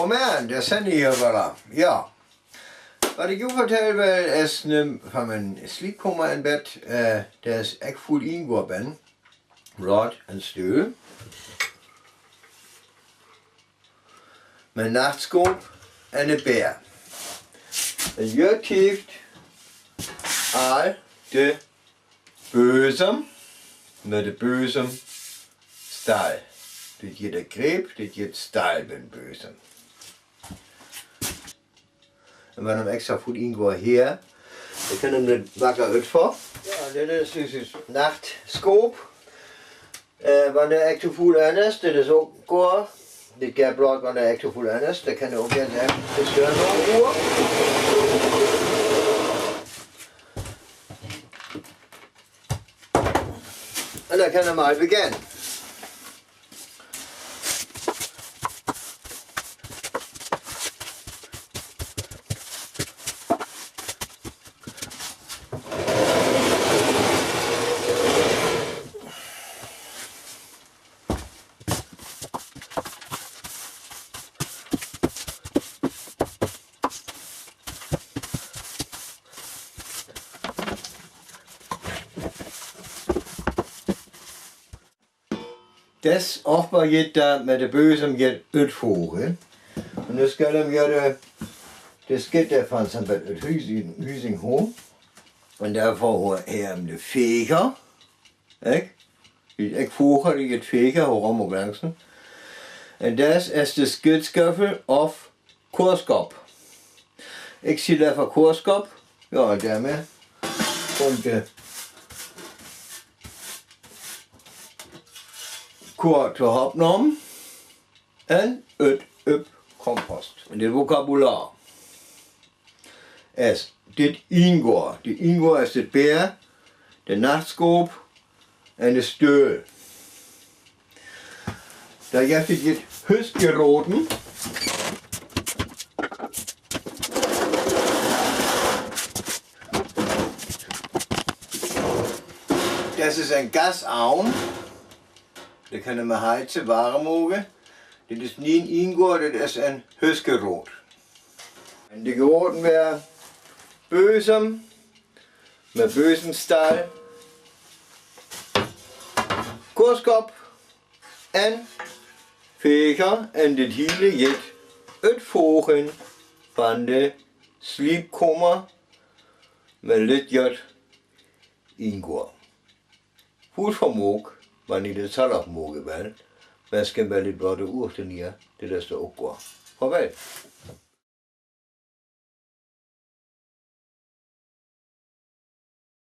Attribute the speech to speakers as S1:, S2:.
S1: Godmorgen, der Sandy hier var Ja. Wat ik u vertellen wil is van mijn slaapkamer in bed, dat is echt voel ingegaan ben. Rad en stoel. Mijn nachtskoop en een beer. En je heeft al de bezem met de bezem staal. Dit je de greep, dit je het staal ben bezem. En wenn hem extra goed ingaan hier, dan kan hem de wakker uitvallen. Ja, dit is dus een nachtskoop. Wanneer ik te voel aan is, dit is ook koor. Dit gaat bloot wanneer ik te voel aan is, dan kan je ook weer zeggen, de steunhoorn. En dan kan je maar beginnen. Das achtbaar geht da met de bezem geht uitvoeren. En dus kan hem ja das geht der van zijn bed uit huizing home. En daarvoor hij hem de veger. Ik voger die het veger, waarom ook langzaam. En dat is de skutskaffel of koorskop. Ik zie even koorskop. Ja, daarmee komt de koor te opnemen en uit op compost. En dit vocabulaire is dit ingoor. De ingoor is het beer, de nachtskoop en de steul. Daar heb je het husgeroten. Das is een gasaan. Dat kunnen we heizen, warm mogen. Dit is niet een ingoor, dit is een husgeroot. En de geroten weer bezem, met bezemstaal, koorskop en veger. En dit hele gaat uitvoeren van de slaapkamer met litjat ingoor. Goed vermogen. Wanneer je het zelf mogen bent, mensen bij dit blauwe oorten hier, dit is er ook wel. Vaarwel.